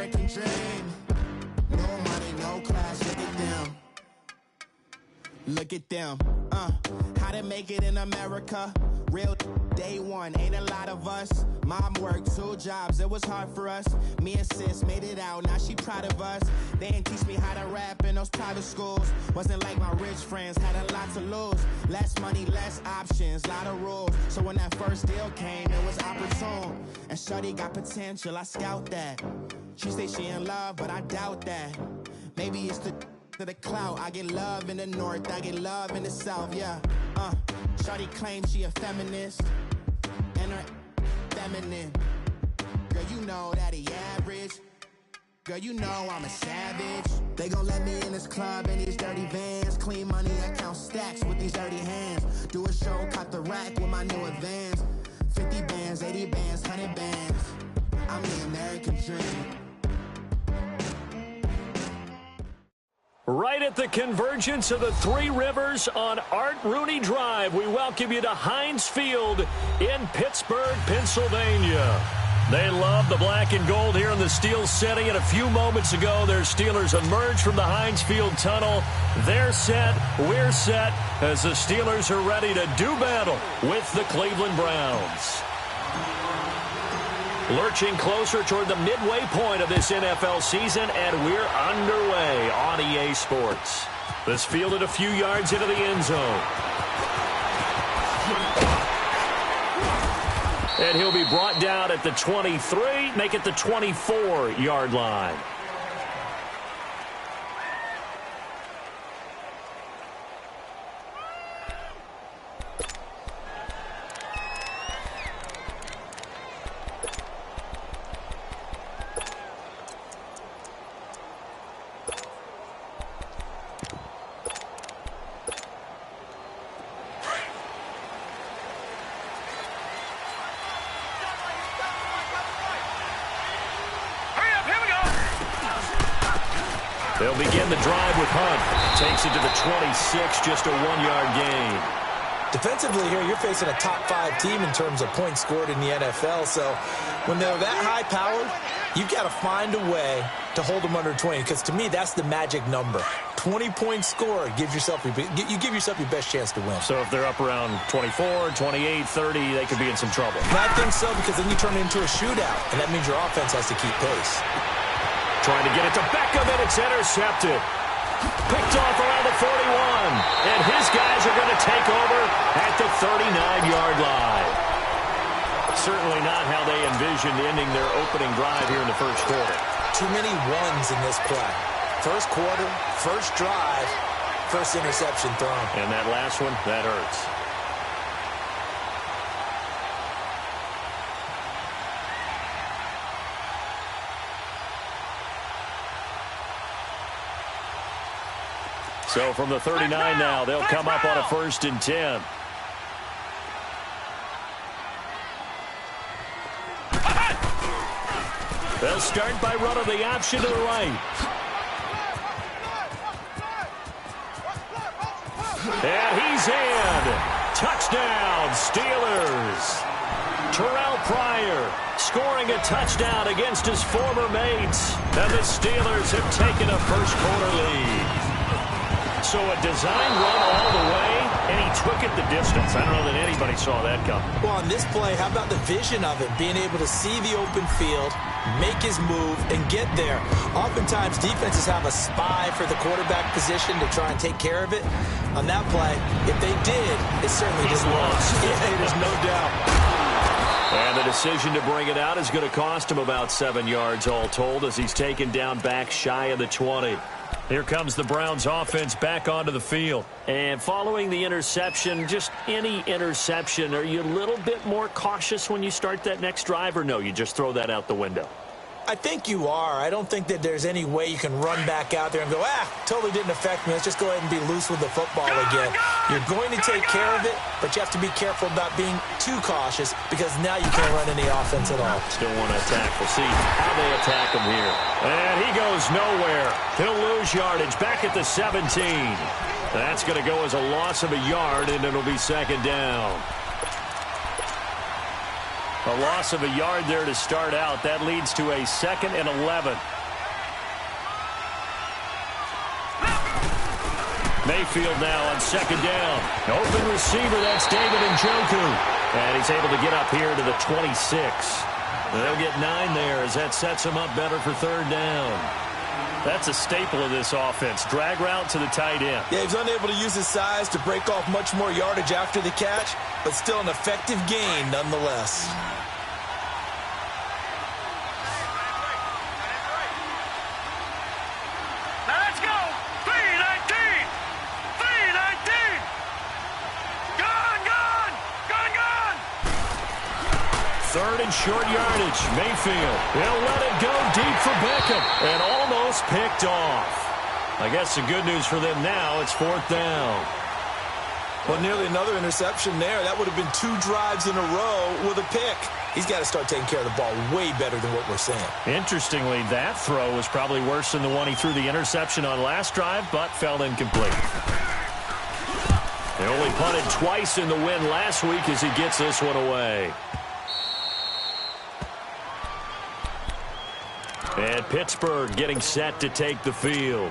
American dream. No money, no class, look at them. Look at them, how to make it in America. Real day one, ain't a lot of us. Mom worked 2 jobs, it was hard for us. Me and sis made it out, now she proud of us. They didn't teach me how to rap in those private schools. Wasn't like my rich friends, had a lot to lose. Less money, less options, lot of rules. So when that first deal came, it was opportune. And shorty got potential, I scout that. She say she in love, but I doubt that. Maybe it's to the clout. I get love in the north, I get love in the south, yeah. Shawty claims she a feminist, and her feminine. Girl, you know that he average. Girl, you know I'm a savage. They gon' let me in this club in these dirty vans. Clean money, I count stacks with these dirty hands. Do a show, cut the rack with my new advance. 50 bands, 80 bands, 100 bands. I'm the American dream. Right at the convergence of the Three Rivers on Art Rooney Drive, we welcome you to Heinz Field in Pittsburgh, Pennsylvania. They love the black and gold here in the steel setting, and a few moments ago, their Steelers emerged from the Heinz Field tunnel. They're set, we're set, as the Steelers are ready to do battle with the Cleveland Browns. Lurching closer toward the midway point of this NFL season, and we're underway on EA Sports. This fielded a few yards into the end zone. And he'll be brought down at the 23, make it the 24-yard line. They'll begin the drive with Hunt. Takes it to the 26, just a 1-yard gain. Defensively here, you're facing a top-5 team in terms of points scored in the NFL. So when they're that high-powered, you've got to find a way to hold them under 20. Because to me, that's the magic number. 20 points scored gives yourself you give yourself your best chance to win. So if they're up around 24, 28, 30, they could be in some trouble. And I think so, because then you turn it into a shootout, and that means your offense has to keep pace. Trying to get it to Beckham, and it's intercepted. Picked off around the 41. And his guys are going to take over at the 39-yard line. Certainly not how they envisioned ending their opening drive here in the first quarter. Too many ones in this play. First quarter, first drive, first interception thrown. And that last one, that hurts. So from the 39 now, they'll come up on a 1st and 10. They'll start by running the option to the right. And he's in. Touchdown, Steelers. Terrell Pryor scoring a touchdown against his former mates. And the Steelers have taken a first-quarter lead. So a design run all the way, and he took it the distance. I don't know that anybody saw that coming. Well, on this play, how about the vision of it? Being able to see the open field, make his move, and get there. Oftentimes, defenses have a spy for the quarterback position to try and take care of it. On that play, if they did, it certainly didn't work. Yeah, there's no doubt. And the decision to bring it out is going to cost him about 7 yards all told, as he's taken down back shy of the 20. Here comes the Browns offense back onto the field. And following the interception, just any interception, are you a little bit more cautious when you start that next drive, or no, you just throw that out the window? I think you are. I don't think that there's any way you can run back out there and go, totally didn't affect me. Let's just go ahead and be loose with the football again. You're going to take care of it, but you have to be careful about being too cautious, because now you can't run any offense at all. Still want to attack. We'll see how they attack him here. And he goes nowhere. He'll lose yardage back at the 17. That's going to go as a loss of a yard, and it'll be 2nd down. A loss of a yard there to start out. That leads to a 2nd and 11. Mayfield now on second down. Open receiver, that's David Njoku. And he's able to get up here to the 26. They'll get 9 there as that sets him up better for third down. That's a staple of this offense. Drag route to the tight end. Yeah, he's unable to use his size to break off much more yardage after the catch, but still an effective gain nonetheless. Now let's go. 319. 319. Gone. Third and short yardage. Mayfield. He'll let it go deep for Beckham. And almost picked off. I guess the good news for them now, it's fourth down. Well, nearly another interception there. That would have been 2 drives in a row with a pick. He's got to start taking care of the ball way better than what we're saying. Interestingly, that throw was probably worse than the one he threw the interception on last drive, but fell incomplete. They only punted twice in the win last week as he gets this one away. And Pittsburgh getting set to take the field.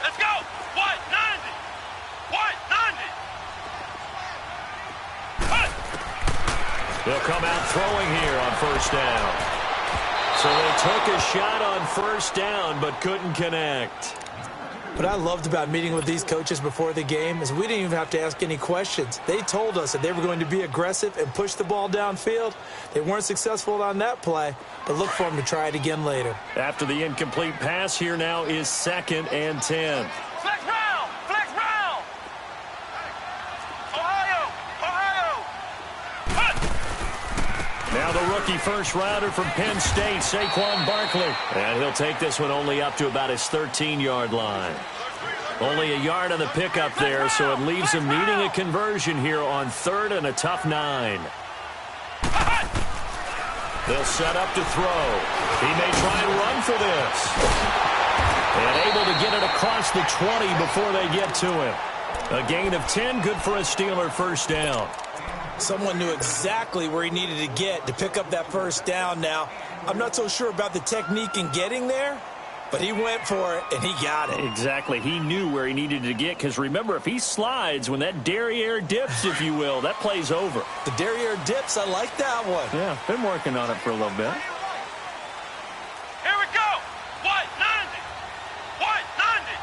Let's go. What? 90. What? 90. They'll come out throwing here on first down. So they took a shot on first down but couldn't connect. What I loved about meeting with these coaches before the game is we didn't even have to ask any questions. They told us that they were going to be aggressive and push the ball downfield. They weren't successful on that play, but look for them to try it again later. After the incomplete pass, here now is 2nd and 10. Flex round. Flex round. Ohio. Now the rookie first rounder from Penn State, Saquon Barkley. And he'll take this one only up to about his 13-yard line. Only a yard on the pickup there, so it leaves him needing a conversion here on 3rd and a tough 9. They'll set up to throw. He may try and run for this. And able to get it across the 20 before they get to him. A gain of 10, good for a Steeler first down. Someone knew exactly where he needed to get to pick up that first down now. I'm not so sure about the technique in getting there, but he went for it, and he got it. Exactly. He knew where he needed to get, because remember, if he slides, when that derriere dips, if you will, that play's over. The derriere dips, I like that one. Yeah, been working on it for a little bit. Here we go. What? 90. What? 90.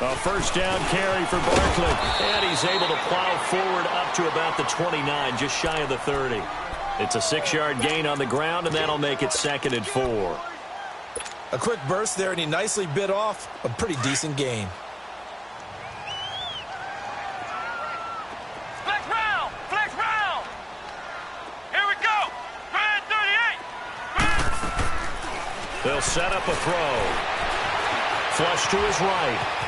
A first down carry for Barkley. And he's able to plow forward up to about the 29, just shy of the 30. It's a 6-yard gain on the ground, and that'll make it 2nd and 4. A quick burst there, and he nicely bit off a pretty decent gain. Flex round. Flex round. Here we go. Grand 38. They'll set up a throw. Flush to his right.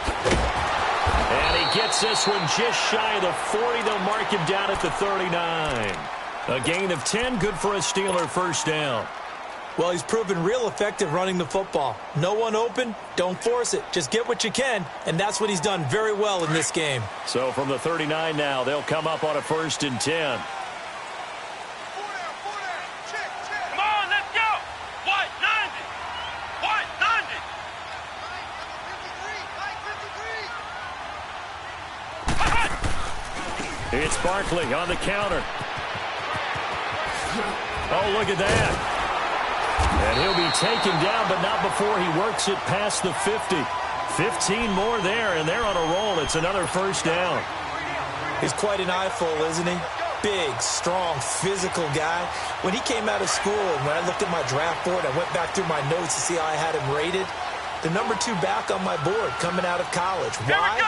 And he gets this one just shy of the 40. They'll mark him down at the 39. A gain of 10, good for a Steeler first down. Well, he's proven real effective running the football. No one open, don't force it. Just get what you can, and that's what he's done very well in this game. So from the 39 now, they'll come up on a 1st and 10. Come on, let's go. What? 90. What? 90. It's Barkley on the counter. Oh, look at that. And he'll be taken down, but not before he works it past the 50. 15 more there, and they're on a roll. It's another first down. He's quite an eyeful, isn't he? Big, strong, physical guy. When he came out of school, and when I looked at my draft board, I went back through my notes to see how I had him rated. The number 2 back on my board coming out of college. Why?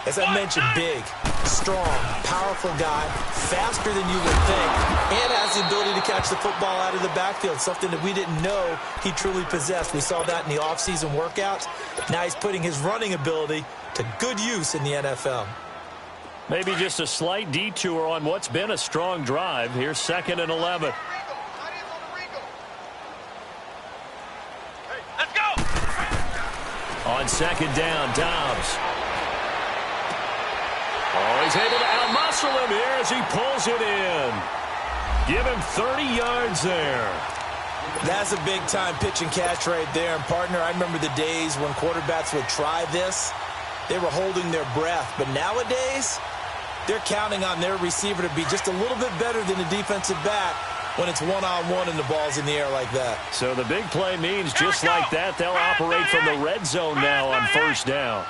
As I mentioned, big, strong, powerful guy, faster than you would think, and has the ability to catch the football out of the backfield, something that we didn't know he truly possessed. We saw that in the offseason workouts. Now he's putting his running ability to good use in the NFL. Maybe just a slight detour on what's been a strong drive. Here's 2nd and 11. On second down, Dobbs. Oh, he's able to outmuscle him here as he pulls it in. Give him 30 yards there. That's a big-time pitch and catch right there. And, partner, I remember the days when quarterbacks would try this. They were holding their breath. But nowadays, they're counting on their receiver to be just a little bit better than the defensive back when it's one-on-one and the ball's in the air like that. So the big play means just like that, they'll operate from the red zone now on first down.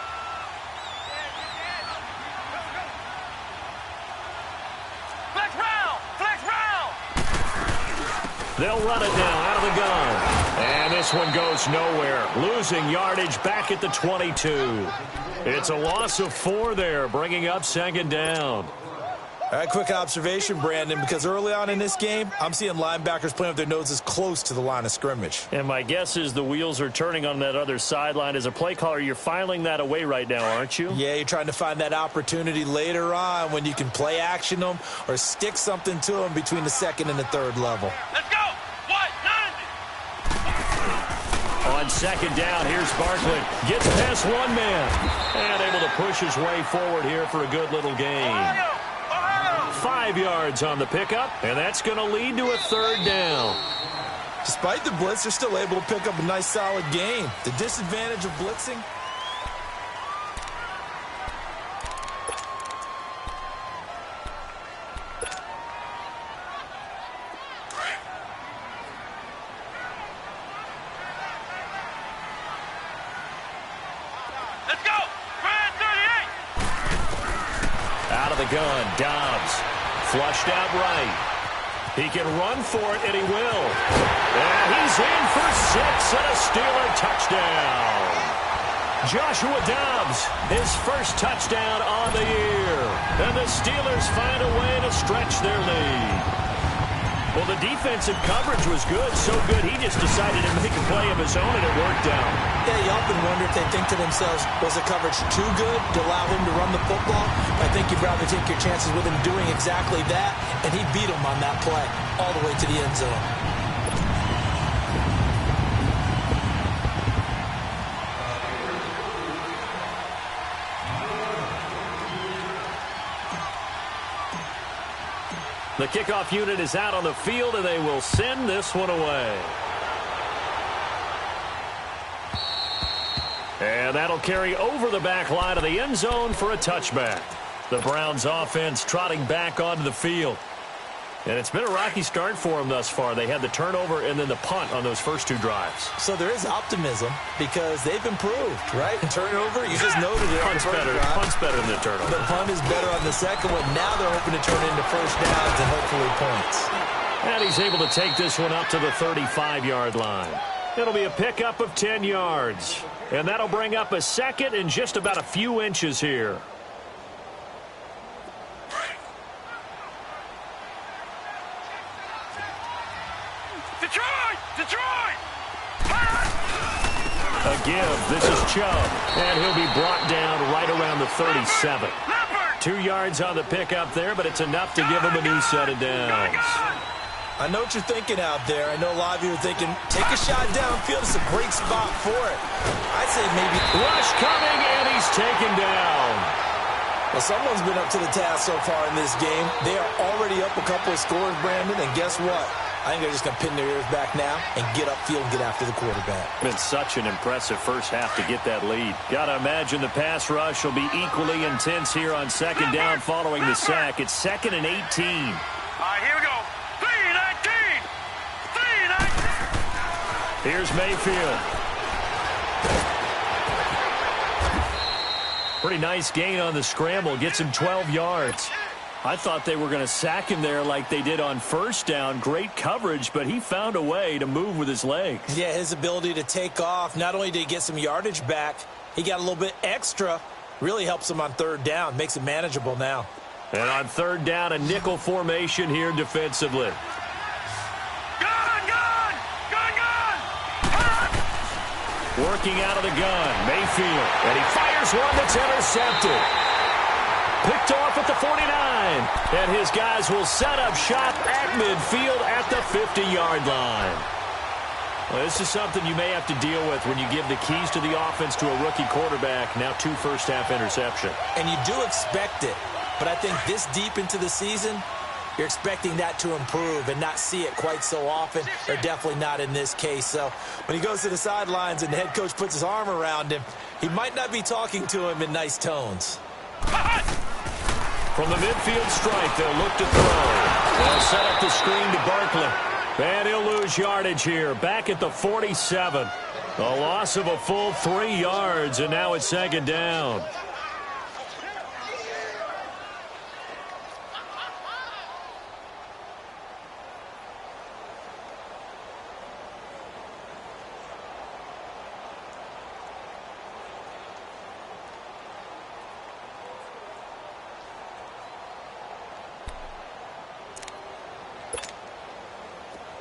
They'll run it now out of the gun. And this one goes nowhere. Losing yardage back at the 22. It's a loss of 4 there, bringing up second down. All right, quick observation, Brandon, because early on in this game, I'm seeing linebackers playing with their noses close to the line of scrimmage. And my guess is the wheels are turning on that other sideline. As a play caller, you're filing that away right now, aren't you? Yeah, you're trying to find that opportunity later on when you can play action them or stick something to them between the second and the third level. Let's go! What? 90! On second down, here's Barkley. Gets past one man. And able to push his way forward here for a good little gain. 5 yards on the pickup, and that's going to lead to a third down. Despite the blitz, they're still able to pick up a nice, solid gain. The disadvantage of blitzing... Let's go! Brand 38! Out of the gun, Dobbs. Flushed out right. He can run for it, and he will. And he's in for 6 and a Steeler touchdown. Joshua Dobbs, his first touchdown on the year. And the Steelers find a way to stretch their lead. Well, the defensive coverage was good, so good he just decided to make a play of his own, and it worked out. Yeah, you often wonder if they think to themselves, was the coverage too good to allow him to run the football? I think you'd rather take your chances with him doing exactly that, and he beat him on that play all the way to the end zone. The kickoff unit is out on the field, and they will send this one away. And that'll carry over the back line of the end zone for a touchback. The Browns offense trotting back onto the field. And it's been a rocky start for them thus far. They had the turnover and then the punt on those first 2 drives. So there is optimism because they've improved, right? Turnover, you just noted it. Punt's better than the turnover. The punt is better on the second one. Now they're hoping to turn it into first downs and hopefully points. And he's able to take this one up to the 35-yard line. It'll be a pickup of 10 yards. And that'll bring up a second and just about a few inches here. Detroit! A give. This is Chubb. And he'll be brought down right around the 37. 2 yards on the pickup there, but it's enough to give him a new set of downs. I know what you're thinking out there. I know a lot of you are thinking, take a shot downfield. It's a great spot for it. I'd say maybe... Rush coming, and he's taken down. Well, someone's been up to the task so far in this game. They are already up a couple of scores, Brandon, and guess what? I think they're just going to pin their ears back now and get upfield and get after the quarterback. Been such an impressive first half to get that lead. Got to imagine the pass rush will be equally intense here on second down following the sack. It's 2nd and 18. All right, here we go. 3-19! 3-19! Here's Mayfield. Pretty nice gain on the scramble. Gets him 12 yards. I thought they were going to sack him there like they did on first down. Great coverage, but he found a way to move with his legs. Yeah, his ability to take off. Not only did he get some yardage back, he got a little bit extra. Really helps him on third down. Makes it manageable now. And on third down, a nickel formation here defensively. Gun! Working out of the gun, Mayfield. And he fires one that's intercepted. Picked off at the 49. And his guys will set up shop at midfield at the 50-yard line. Well, this is something you may have to deal with when you give the keys to the offense to a rookie quarterback. Now 2 first-half interception. And you do expect it. But I think this deep into the season, you're expecting that to improve and not see it quite so often, or definitely not in this case. So when he goes to the sidelines and the head coach puts his arm around him, he might not be talking to him in nice tones. From the midfield stripe, they'll look to throw. They'll set up the screen to Barkley. And he'll lose yardage here, back at the 47. A loss of a full 3 yards, and now it's 2nd down.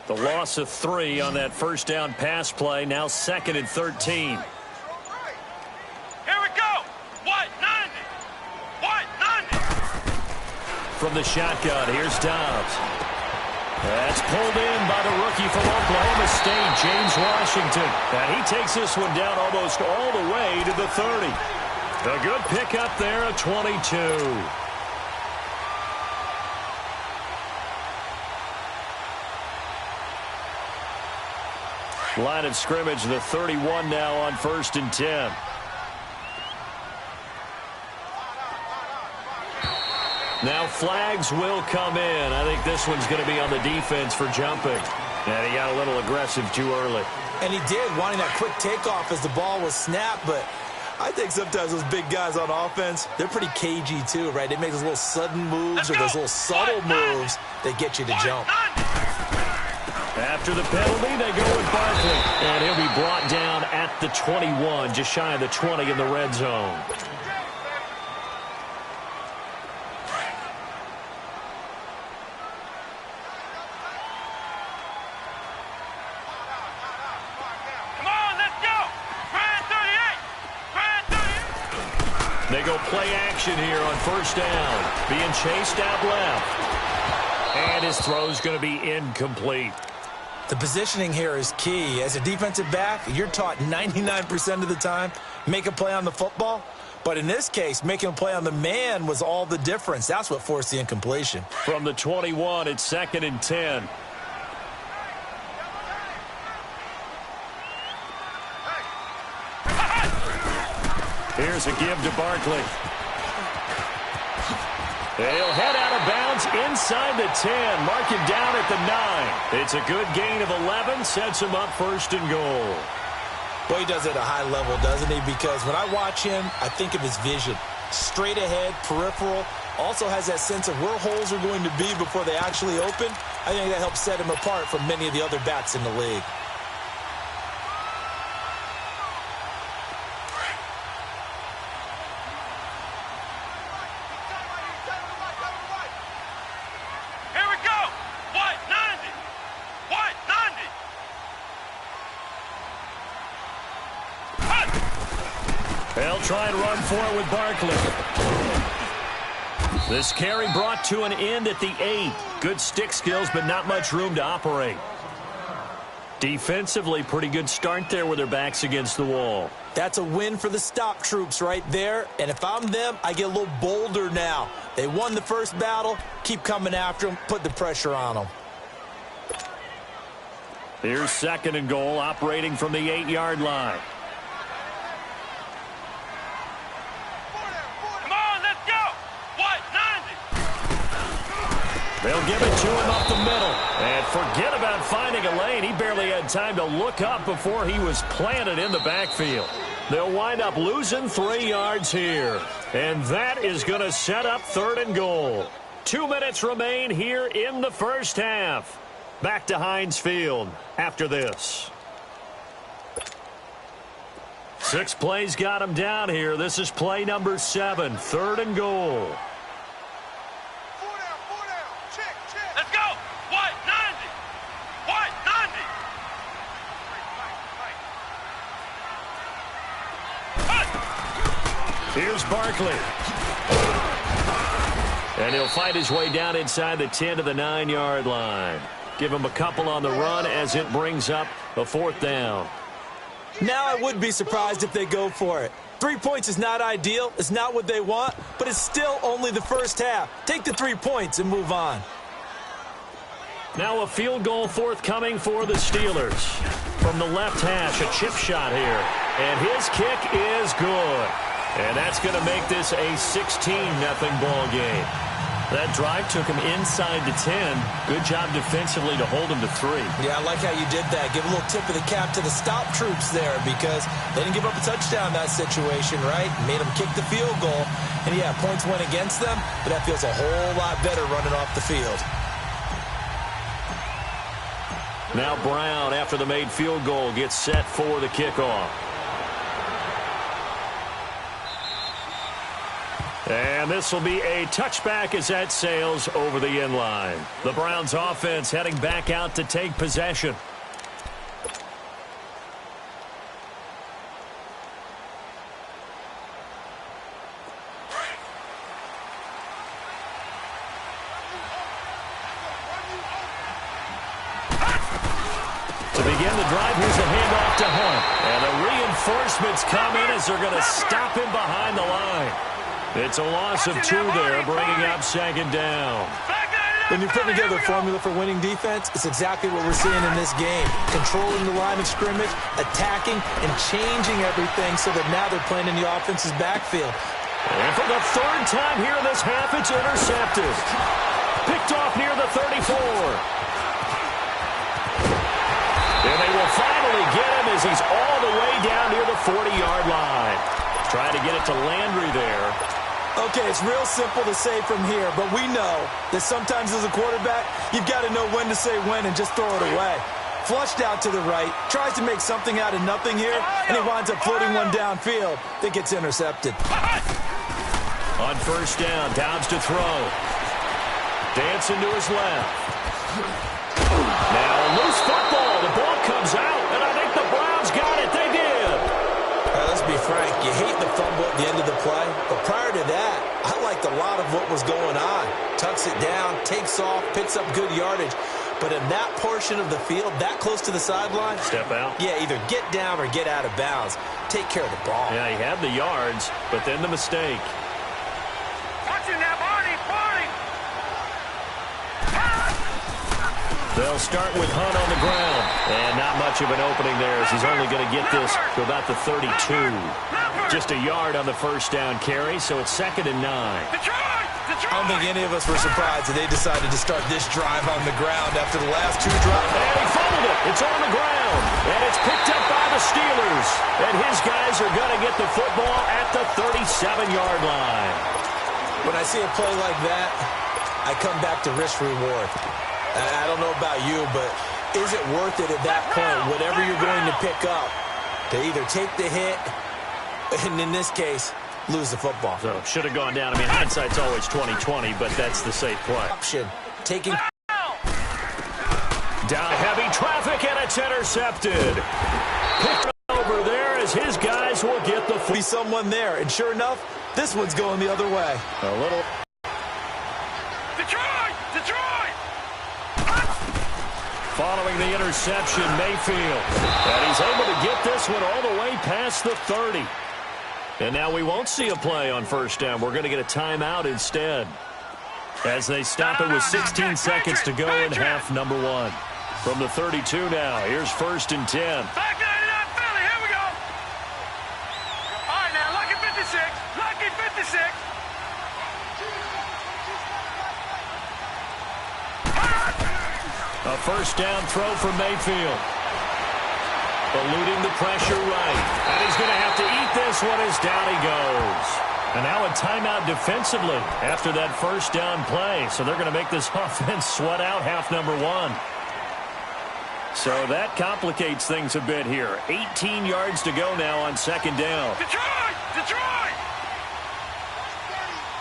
The loss of 3 on that first down pass play. Now 2nd and 13. Here we go. What? 90. What? 90. From the shotgun, here's Dobbs. That's pulled in by the rookie from Oklahoma State, James Washington. And he takes this one down almost all the way to the 30. A good pickup there of 22. Line of scrimmage, the 31 now on 1st and 10. Now flags will come in. I think this one's going to be on the defense for jumping. And he got a little aggressive too early. And he did, wanting that quick takeoff as the ball was snapped. But I think sometimes those big guys on offense, they're pretty cagey too, right? They make those little sudden moves or those little subtle moves that get you to jump. After the penalty, they go with Barkley. And he'll be brought down at the 21, just shy of the 20 in the red zone. Come on, let's go. Brand 38. Brand 38. They go play action here on 1st down. Being chased out left. And his throw's going to be incomplete. The positioning here is key. As a defensive back, you're taught 99% of the time, make a play on the football. But in this case, making a play on the man was all the difference. That's what forced the incompletion. From the 21, it's 2nd and 10. Here's a give to Barkley. They'll head out of bounds inside the 10. Mark him down at the 9. It's a good gain of 11. Sets him up 1st and goal. Boy, he does it at a high level, doesn't he? Because when I watch him, I think of his vision. Straight ahead, peripheral. Also has that sense of where holes are going to be before they actually open. I think that helps set him apart from many of the other backs in the league. They'll try and run for it with Barkley. This carry brought to an end at the 8. Good stick skills, but not much room to operate. Defensively, pretty good start there with their backs against the wall. That's a win for the stop troops right there. And if I'm them, I get a little bolder now. They won the first battle. Keep coming after them. Put the pressure on them. Here's 2nd and goal, operating from the 8-yard line. They'll give it to him up the middle. And forget about finding a lane. He barely had time to look up before he was planted in the backfield. They'll wind up losing 3 yards here. And that is going to set up 3rd and goal. 2 minutes remain here in the first half. Back to Heinz Field after this. 6 plays got him down here. This is play number 7, 3rd and goal. Let's go. What? 90. What? 90. Here's Barkley. And he'll fight his way down inside the 10 to the 9-yard line. Give him a couple on the run as it brings up a fourth down. Now I would be surprised if they go for it. 3 points is not ideal. It's not what they want, but it's still only the first half. Take the 3 points and move on. Now a field goal forthcoming for the Steelers. From the left hash, a chip shot here. And his kick is good. And that's going to make this a 16-0 ball game. That drive took him inside the 10. Good job defensively to hold him to 3. Yeah, I like how you did that. Give a little tip of the cap to the stop troops there because they didn't give up a touchdown in that situation, right? Made them kick the field goal. And, yeah, points went against them, but that feels a whole lot better running off the field. Now Brown, after the made field goal, gets set for the kickoff. And this will be a touchback as that sails over the end line. The Browns offense heading back out to take possession. To begin the drive, here's a handoff to Hunt. And the reinforcements come in as they're going to stop him behind the line. It's a loss of 2 there, bringing up second down. When you put together a formula for winning defense, it's exactly what we're seeing in this game. Controlling the line of scrimmage, attacking, and changing everything so that now they're playing in the offense's backfield. And for the 3rd time here in this half, it's intercepted. Picked off near the 34. And they will finally get him as he's all the way down near the 40-yard line. Trying to get it to Landry there. Okay, it's real simple to say from here, but we know that sometimes as a quarterback, you've got to know when to say when and just throw it away. Flushed out to the right, tries to make something out of nothing here, and he winds up floating one downfield that gets intercepted. On first down, Downs to throw. Dancing to his left. Now a loose football. The ball comes out, and I think the Browns got it. They did. Let's be frank, you hate the fumble at the end of the play, but prior to that, I liked a lot of what was going on. Tucks it down, takes off, picks up good yardage, but in that portion of the field, that close to the sideline, step out. Yeah, either get down or get out of bounds. Take care of the ball. Yeah, he had the yards, but then the mistake. Watch it now, Barney! They'll start with Hunt on the ground. And not much of an opening there as he's only going to get this to about the 32. Just a yard on the first down carry, so it's 2nd and 9. I don't think any of us were surprised that they decided to start this drive on the ground after the last 2 drives. And he fumbled it. It's on the ground. And it's picked up by the Steelers. And his guys are going to get the football at the 37-yard line. When I see a play like that, I come back to risk-reward. I don't know about you, but is it worth it at that point, whatever you're going to pick up, to either take the hit, and in this case, lose the football? So should have gone down. I mean, hindsight's always 20/20, but that's the safe play. Option, taking down heavy traffic, and it's intercepted. Picked over there as his guys will get the be someone there, and sure enough, this one's going the other way. A little. Following the interception, Mayfield. And he's able to get this one all the way past the 30. And now we won't see a play on first down. We're going to get a timeout instead. As they stop it with 16 seconds to go in half number 1. From the 32 now, here's 1st and 10. Back 99 Philly, here we go. All right, now, lucky 56. Lucky 56. A first down throw for Mayfield. Eluding the pressure right. And he's going to have to eat this one as down he goes. And now a timeout defensively after that first down play. So they're going to make this offense sweat out half number 1. So that complicates things a bit here. 18 yards to go now on 2nd down. Detroit! Detroit!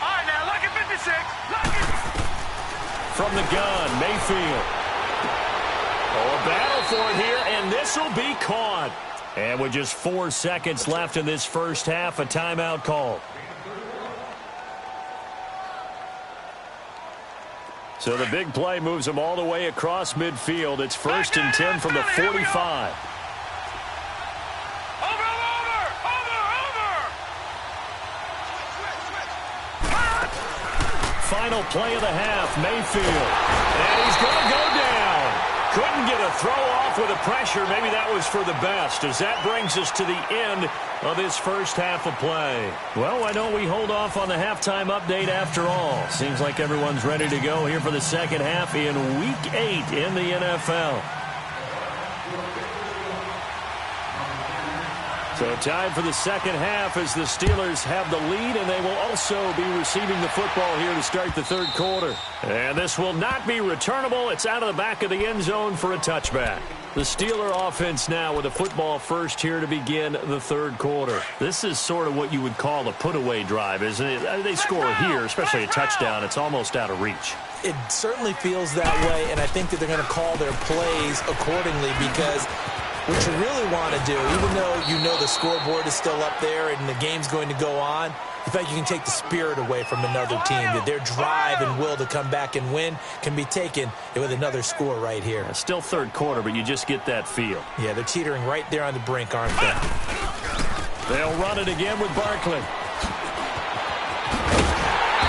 All right, now, lucky 56. Lucky. From the gun, Mayfield. Oh, a battle for it here, and this will be caught. And with just 4 seconds left in this first half, a timeout call. So the big play moves them all the way across midfield. It's 1st and 10 from the 45. Final play of the half, Mayfield. And he's going to go down. Couldn't get a throw off with the pressure. Maybe that was for the best, as that brings us to the end of this first half of play. Well, why don't we hold off on the halftime update after all? Seems like everyone's ready to go here for the second half in Week 8 in the NFL. So time for the second half as the Steelers have the lead, and they will also be receiving the football here to start the third quarter. And this will not be returnable. It's out of the back of the end zone for a touchback. The Steeler offense now with a football first here to begin the third quarter. This is sort of what you would call a put-away drive, isn't it? They score here, especially a touchdown. It's almost out of reach. It certainly feels that way, and I think that they're going to call their plays accordingly, because what you really want to do, even though you know the scoreboard is still up there and the game's going to go on, you think you can take the spirit away from another team, that their drive and will to come back and win can be taken with another score right here. Still third quarter, but you just get that feel. Yeah, they're teetering right there on the brink, aren't they? They'll run it again with Barkley.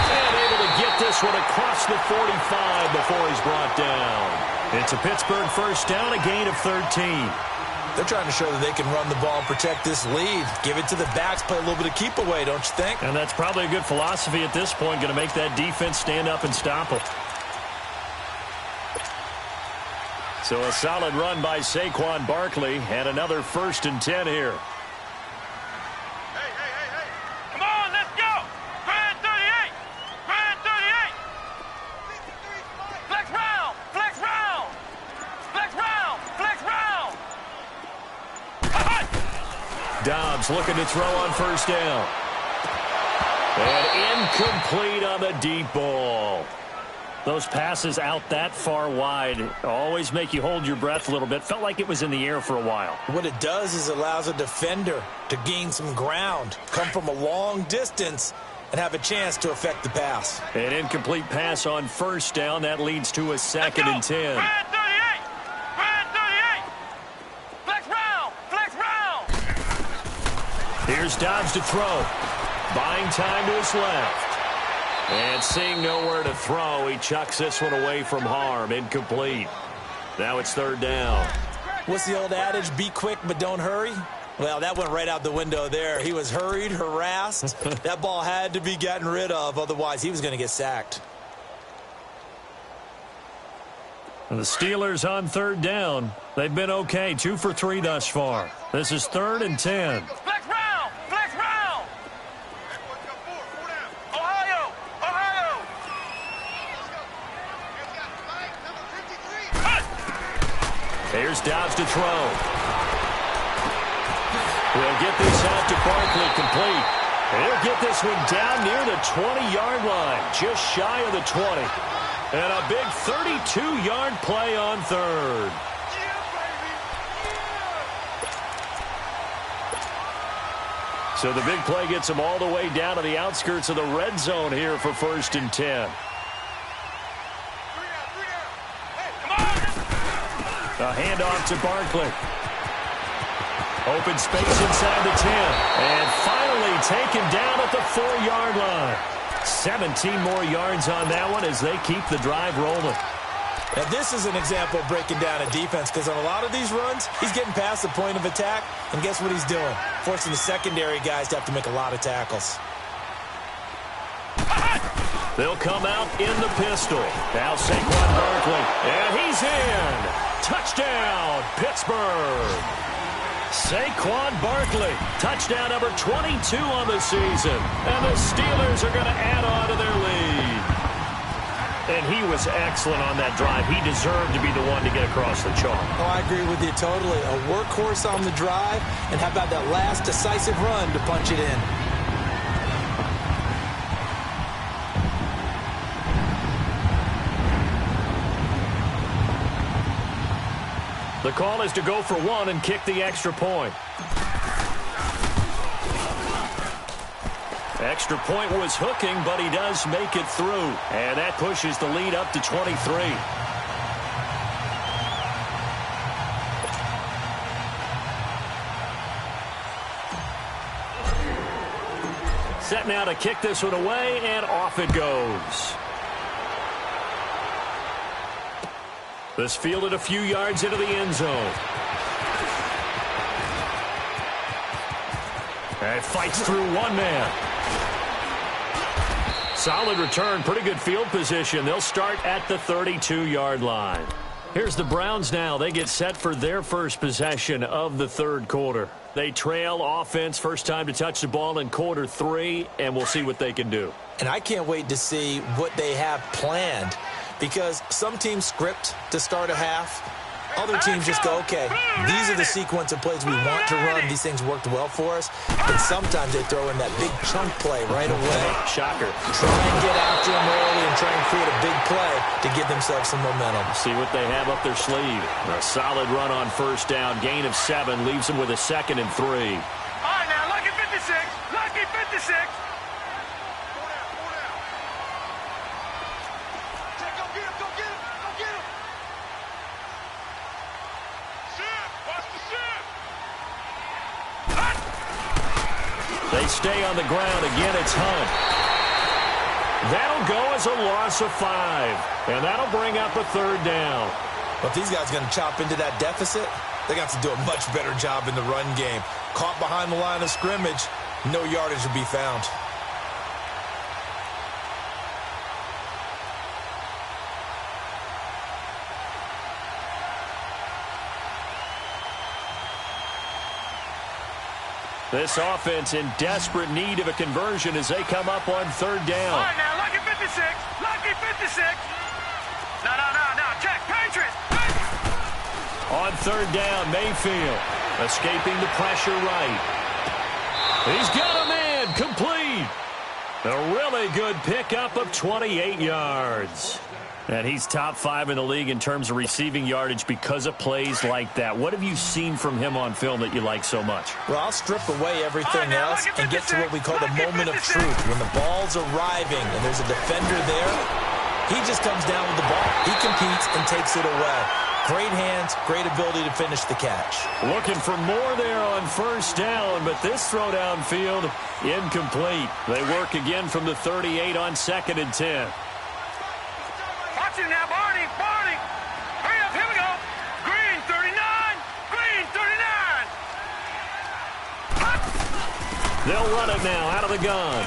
And able to get this one across the 45 before he's brought down. It's a Pittsburgh first down, a gain of 13. They're trying to show that they can run the ball and protect this lead. Give it to the backs, play a little bit of keep away, don't you think? And that's probably a good philosophy at this point, going to make that defense stand up and stop them. So a solid run by Saquon Barkley, and another 1st and 10 here. Come on, let's go. Grand 38. Grand 38. Flex round. Flex round. Flex round. Flex round. Dobbs looking to throw on first down. And incomplete on the deep ball. Those passes out that far wide always make you hold your breath a little bit. Felt like it was in the air for a while. What it does is it allows a defender to gain some ground, come from a long distance, and have a chance to affect the pass. An incomplete pass on first down. That leads to a 2nd and 10. Grand 38. Grand 38. Flex round. Flex round. Here's Dobbs to throw. Buying time to his left. And seeing nowhere to throw, he chucks this one away from harm. Incomplete. Now it's 3rd down. What's the old adage? Be quick, but don't hurry. Well, that went right out the window there. He was hurried, harassed. That ball had to be gotten rid of. Otherwise, he was going to get sacked. And the Steelers on 3rd down. They've been okay. 2 for 3 thus far. This is 3rd and 10. Flex round. Flex round. Ohio. Ohio. Here's Dobbs to throw. We'll get this out to Barkley, complete. He'll get this one down near the 20-yard line, just shy of the 20. And a big 32-yard play on 3rd. So the big play gets them all the way down to the outskirts of the red zone here for 1st and 10. A handoff to Barkley. Open space inside the 10. And finally taken down at the 4-yard line. 17 more yards on that one as they keep the drive rolling. Now, this is an example of breaking down a defense, because on a lot of these runs, he's getting past the point of attack, and guess what he's doing? Forcing the secondary guys to have to make a lot of tackles. They'll come out in the pistol. Now Saquon Barkley, and he's in. Touchdown, Pittsburgh. Saquon Barkley, touchdown number 22 on the season. And the Steelers are going to add on to their lead. And he was excellent on that drive. He deserved to be the one to get across the chalk. Oh, I agree with you totally. A workhorse on the drive, and how about that last decisive run to punch it in? The call is to go for 1 and kick the extra point. Extra point was hooking, but he does make it through. And that pushes the lead up to 23. Set now to kick this one away, and off it goes. This fielded a few yards into the end zone. And fights through one man. Solid return, pretty good field position. They'll start at the 32-yard line. Here's the Browns now. They get set for their first possession of the third quarter. They trail offense, first time to touch the ball in quarter 3, and we'll see what they can do. And I can't wait to see what they have planned, because some teams script to start a half. Other teams just go, okay, these are the sequence of plays we want to run. These things worked well for us. But sometimes they throw in that big chunk play right away. Shocker. Try and get after them early and try and create a big play to give themselves some momentum. See what they have up their sleeve. A solid run on first down. Gain of 7 leaves them with a 2nd and 3. All right, now, lucky 56. Lucky 56. They stay on the ground. Again, it's Hunt. That'll go as a loss of 5. And that'll bring up a 3rd down. But these guys are going to chop into that deficit. They got to do a much better job in the run game. Caught behind the line of scrimmage, no yardage will be found. This offense in desperate need of a conversion as they come up on 3rd down. All right, now, lucky 56. Lucky 56. No. Check. Patriots. On 3rd down, Mayfield escaping the pressure right. He's got a man complete. A really good pickup of 28 yards. And he's top 5 in the league in terms of receiving yardage because of plays like that. What have you seen from him on film that you like so much? Well, I'll strip away everything else and get to what we call the moment of truth. When the ball's arriving and there's a defender there, he just comes down with the ball. He competes and takes it away. Great hands, great ability to finish the catch. Looking for more there on first down, but this throw downfield, incomplete. They work again from the 38 on 2nd and 10. Watch him now, Barney. Hurry up, here we go. Green 39. They'll run it now out of the gun.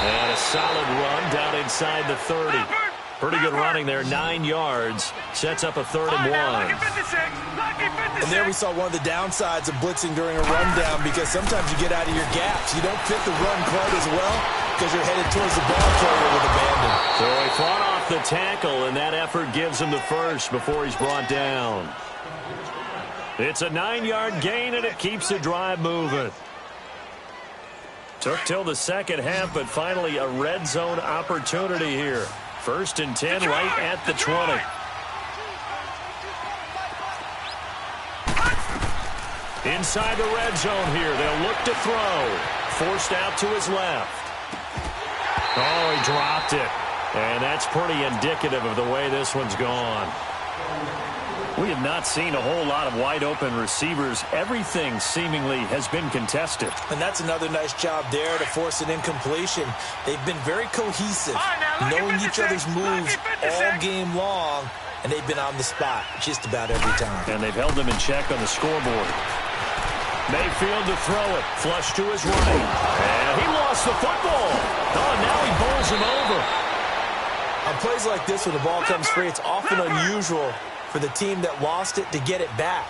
And a solid run down inside the 30. Pretty good running there, 9 yards. Sets up a 3rd and 1. And there we saw one of the downsides of blitzing during a rundown, because sometimes you get out of your gaps. You don't fit the run quite as well because you're headed towards the ball carrier with abandon. So he fought off the tackle, and that effort gives him the first before he's brought down. It's a 9-yard gain, and it keeps the drive moving. Took till the second half, but finally a red zone opportunity here. 1st and 10 right at the 20. Inside the red zone here. They'll look to throw. Forced out to his left. Oh, he dropped it. And that's pretty indicative of the way this one's gone. We have not seen a whole lot of wide-open receivers. Everything seemingly has been contested. And that's another nice job there to force an incompletion. They've been very cohesive, knowing each other's moves all game long, and they've been on the spot just about every time. And they've held them in check on the scoreboard. Mayfield to throw it. Flush to his right. And he lost the football. Oh, now he bowls him over. On plays like this, when the ball comes free, it's often unusual for the team that lost it to get it back,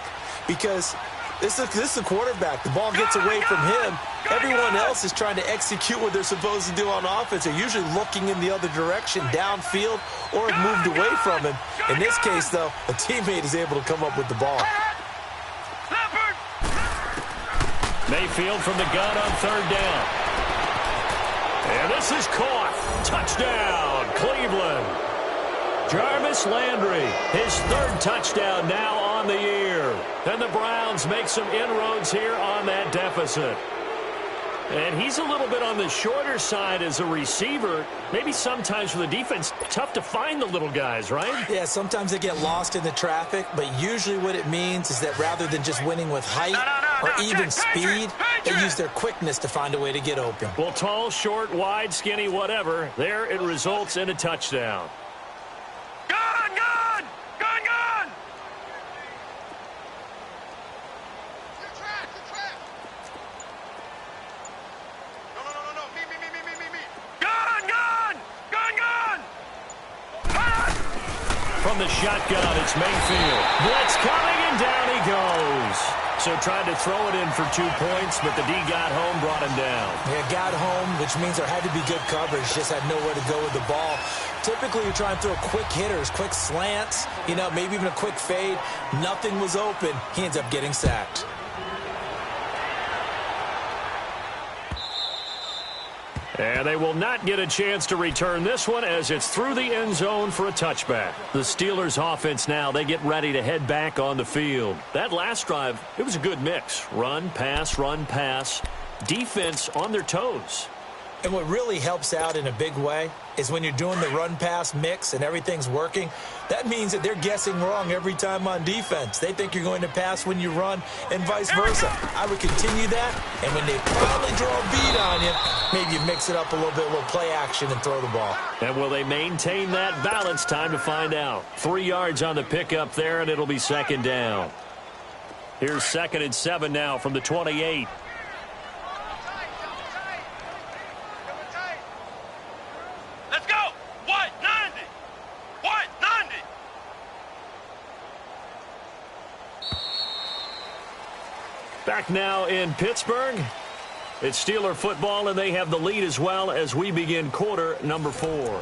because this is the quarterback. The ball gets away from him. Everyone else is trying to execute what they're supposed to do on offense. They're usually looking in the other direction, downfield, or have moved away from him. In this case, though, a teammate is able to come up with the ball. Mayfield from the gun on 3rd down. And this is caught. Touchdown, Cleveland. Jarvis Landry, his 3rd touchdown now on the year. And the Browns make some inroads here on that deficit. And he's a little bit on the shorter side as a receiver. Maybe sometimes for the defense, tough to find the little guys, right? Yeah, sometimes they get lost in the traffic, but usually what it means is that rather than just winning with height or even speed, they use their quickness to find a way to get open. Well, tall, short, wide, skinny, whatever, there it results in a touchdown. From the shotgun, it's Mayfield. Blitz coming, and down he goes. So tried to throw it in for 2 points, but the D got home, brought him down. Yeah, got home, which means there had to be good coverage. Just had nowhere to go with the ball. Typically, you're trying to throw quick hitters, quick slants, maybe even a quick fade. Nothing was open. He ends up getting sacked. And they will not get a chance to return this one as it's through the end zone for a touchback. The Steelers offense now, they get ready to head back on the field. That last drive, it was a good mix. Run, pass, defense on their toes. And what really helps out in a big way is when you're doing the run-pass mix and everything's working, that means that they're guessing wrong every time on defense. They think you're going to pass when you run and vice versa. I would continue that, and when they finally draw a beat on you, maybe you mix it up a little bit, a little play action, and throw the ball. And will they maintain that balance? Time to find out. 3 yards on the pickup there, and it'll be second down. Here's 2nd and 7 now from the 28. Back now in Pittsburgh. It's Steeler football, and they have the lead as well as we begin quarter number 4.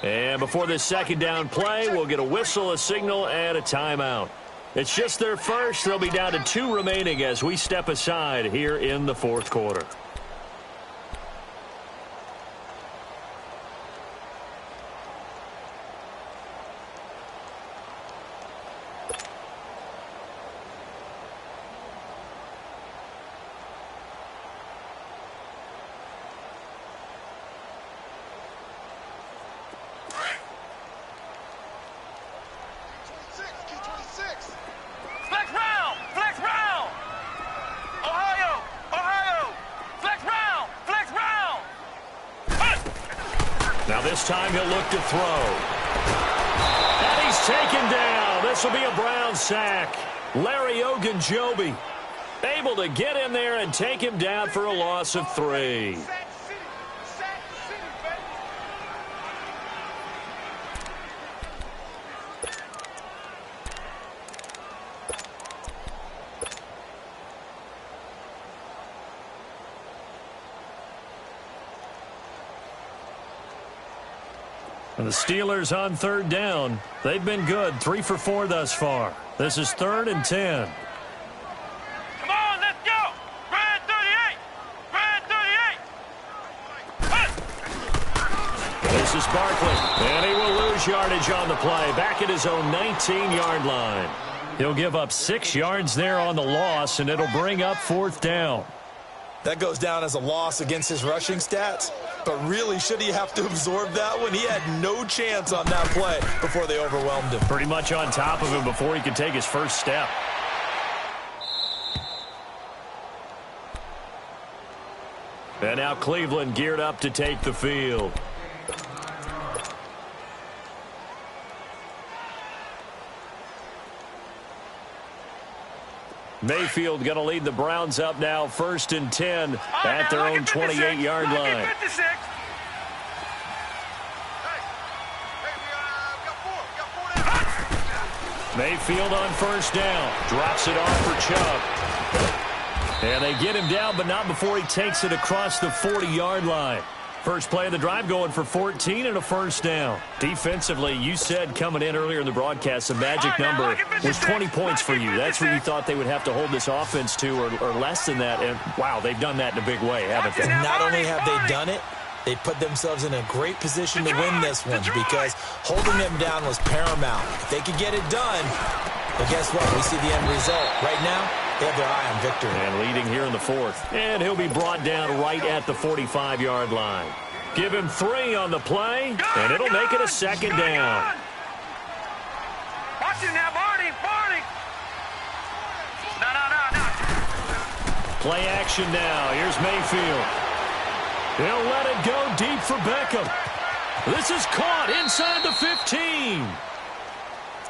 And before this second down play, we'll get a whistle, a signal, and a timeout. It's just their first. They'll be down to 2 remaining as we step aside here in the 4th quarter. Now this time he'll look to throw. And he's taken down. This will be a Brown sack. Larry Ogunjobi able to get in there and take him down for a loss of 3. And the Steelers on 3rd down. They've been good, 3 for 4 thus far. This is 3rd and 10. Come on, let's go. Brad 38. Brad 38. This is Barkley, and he will lose yardage on the play. Back at his own 19-yard line. He'll give up 6 yards there on the loss, and it'll bring up 4th down. That goes down as a loss against his rushing stats. But really, should he have to absorb that one? He had no chance on that play before they overwhelmed him. Pretty much on top of him before he could take his first step. And now Cleveland geared up to take the field. Mayfield going to lead the Browns up now, 1st and 10 at their own 28-yard line. Mayfield on 1st down. Drops it off for Chubb. And they get him down, but not before he takes it across the 40-yard line. First play of the drive going for 14 and a first down. Defensively, you said coming in earlier in the broadcast, the magic number was 20 points for you. That's what you thought they would have to hold this offense to or less than that. And, wow, they've done that in a big way, haven't they? Not only have they done it, they put themselves in a great position to win this one because holding them down was paramount. If they could get it done, but guess what? We see the end result. Right now, they have their eye on victory. And leading here in the fourth. And he'll be brought down right at the 45-yard line. Give him 3 on the play, and it'll make it a second down. Watch it now, Barney. No. Play action now. Here's Mayfield. He'll let it go deep for Beckham. This is caught inside the 15.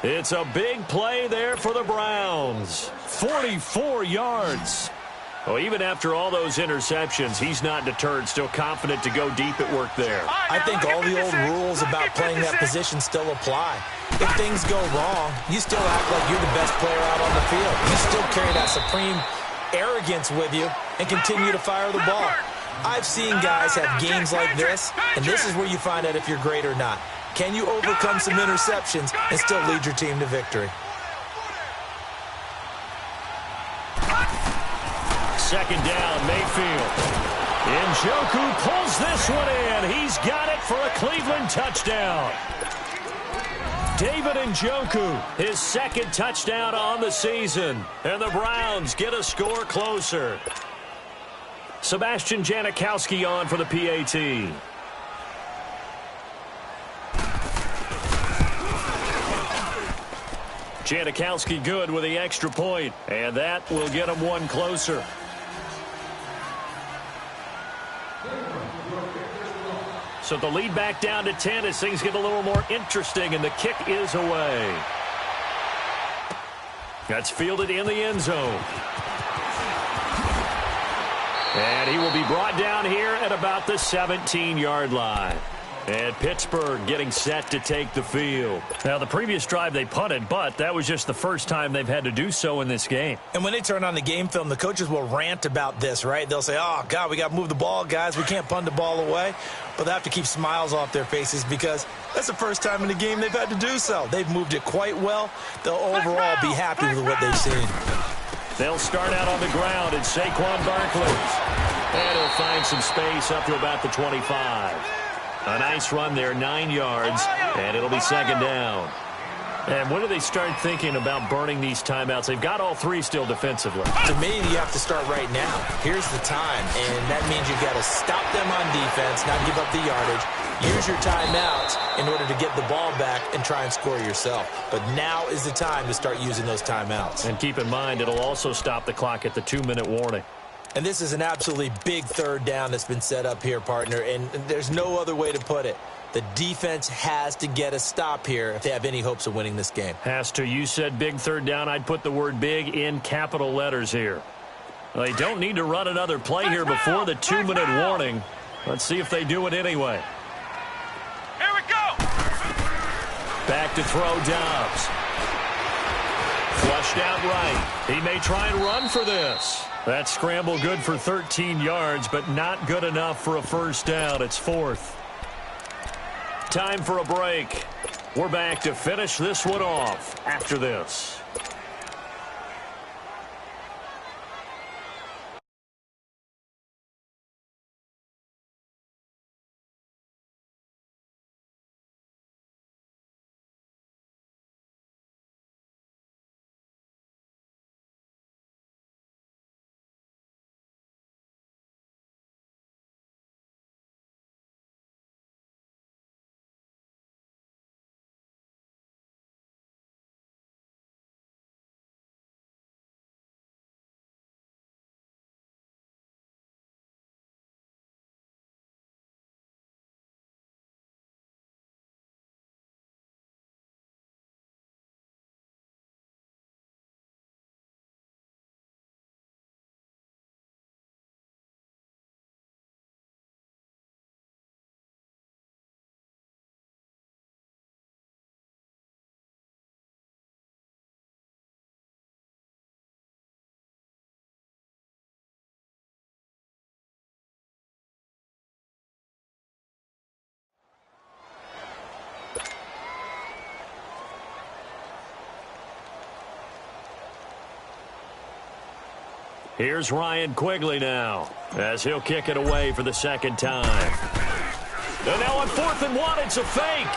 It's a big play there for the Browns. 44 yards. Well, even after all those interceptions, he's not deterred, still confident to go deep at work there. I think all the old rules about playing that position still apply. If things go wrong, you still act like you're the best player out on the field. You still carry that supreme arrogance with you and continue to fire the ball. I've seen guys have games like this, and this is where you find out if you're great or not. Can you overcome some interceptions and still lead your team to victory? Second down, Mayfield. Njoku pulls this one in. He's got it for a Cleveland touchdown. David Njoku, his second touchdown on the season. And the Browns get a score closer. Sebastian Janikowski on for the PAT. Janikowski good with the extra point, and that will get him one closer. So the lead back down to 10 as things get a little more interesting, and the kick is away. That's fielded in the end zone. And he will be brought down here at about the 17-yard line. And Pittsburgh getting set to take the field. Now, the previous drive they punted, but that was just the first time they've had to do so in this game. And when they turn on the game film, the coaches will rant about this, right? They'll say, oh, God, we got to move the ball, guys. We can't punt the ball away. But they have to keep smiles off their faces because that's the first time in the game they've had to do so. They've moved it quite well. They'll overall be happy with what they've seen. They'll start out on the ground at Saquon Barkley. And he'll find some space up to about the 25. A nice run there, 9 yards, and it'll be second down. And when do they start thinking about burning these timeouts? They've got all 3 still defensively. To me, you have to start right now. Here's the time, and that means you've got to stop them on defense, not give up the yardage. Use your timeouts in order to get the ball back and try and score yourself. But now is the time to start using those timeouts. And keep in mind, it'll also stop the clock at the 2-minute warning. And this is an absolutely big third down that's been set up here, partner, and there's no other way to put it. The defense has to get a stop here if they have any hopes of winning this game. Has to. You said big third down. I'd put the word big in capital letters here. They don't need to run another play here before the 2-minute warning. Let's see if they do it anyway. Here we go. Back to throw Dobbs. Flushed out right. He may try and run for this. That scramble good for 13 yards, but not good enough for a first down. It's 4th. Time for a break. We're back to finish this one off after this. Here's Ryan Quigley now, as he'll kick it away for the second time. And now on 4th and 1, it's a fake.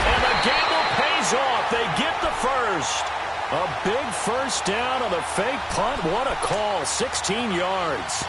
And the gamble pays off. They get the first. A big first down on the fake punt. What a call. 16 yards.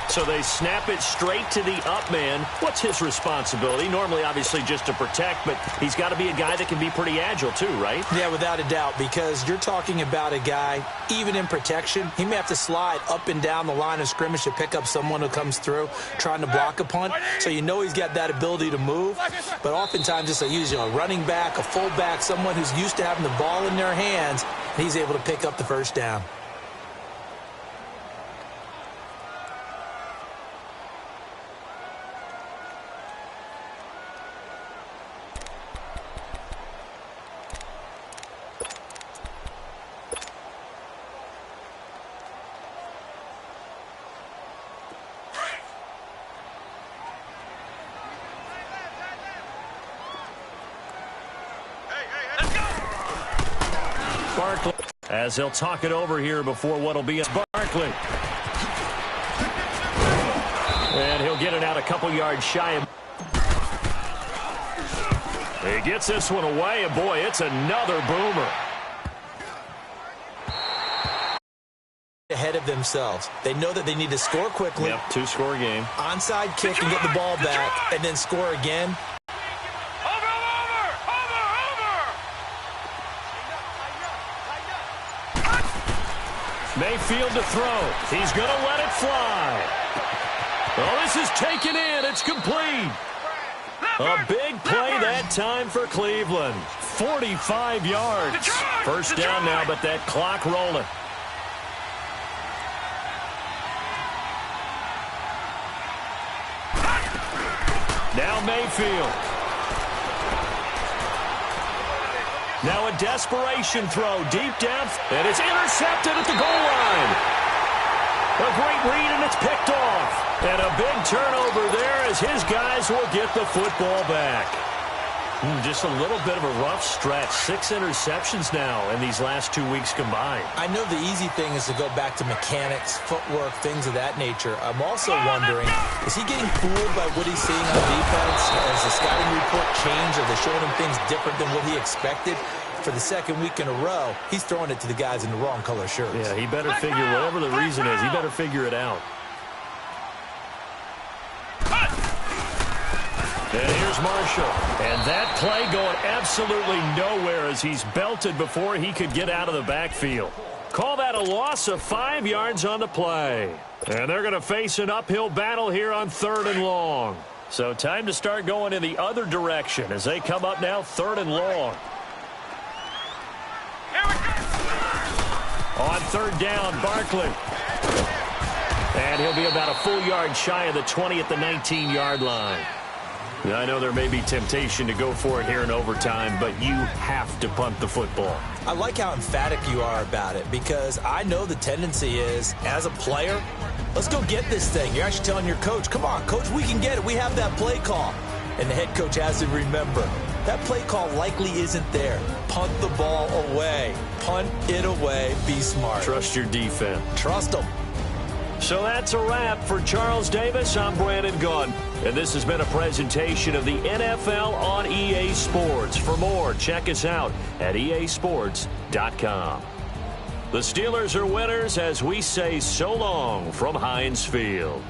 So they snap it straight to the up man. What's his responsibility? Normally, obviously, just to protect, but he's got to be a guy that can be pretty agile too, right? Yeah, without a doubt, because you're talking about a guy, even in protection, he may have to slide up and down the line of scrimmage to pick up someone who comes through trying to block a punt. So you know he's got that ability to move, but oftentimes just a running back, a fullback, someone who's used to having the ball in their hands, he's able to pick up the first down. Barkley, as he'll talk it over here before what'll be a Barkley. And he'll get it out a couple yards shy of. He gets this one away, and boy, it's another boomer. Ahead of themselves. They know that they need to score quickly. Yep, 2-score game. Onside kick and get the ball back, and then score again. Mayfield to throw. He's going to let it fly. Oh, this is taken in. It's complete. A big play that time for Cleveland. 45 yards. First down now, but that clock rolling. Now Mayfield. Now a desperation throw deep down, and it's intercepted at the goal line. A great read, and it's picked off. And a big turnover there as his guys will get the football back. Just a little bit of a rough stretch. 6 interceptions now in these last 2 weeks combined. I know the easy thing is to go back to mechanics, footwork, things of that nature. I'm also wondering, is he getting fooled by what he's seeing on defense? Has the scouting report changed? Are they showing him things different than what he expected? For the second week in a row, he's throwing it to the guys in the wrong color shirts. Yeah, he better figure, whatever the reason is, he better figure it out. And here's Marshall. And that play going absolutely nowhere as he's belted before he could get out of the backfield. Call that a loss of 5 yards on the play. And they're going to face an uphill battle here on 3rd and long. So time to start going in the other direction as they come up now 3rd and long. On 3rd down, Barkley. And he'll be about a full yard shy of the 20 at the 19-yard line. I know there may be temptation to go for it here in overtime, but you have to punt the football. I like how emphatic you are about it because I know the tendency is, as a player, let's go get this thing. You're actually telling your coach, come on, coach, we can get it. We have that play call. And the head coach has to remember, that play call likely isn't there. Punt the ball away. Punt it away. Be smart. Trust your defense. Trust them. So that's a wrap for Charles Davis. I'm Brandon Gunn. And this has been a presentation of the NFL on EA Sports. For more, check us out at easports.com. The Steelers are winners as we say so long from Heinz Field.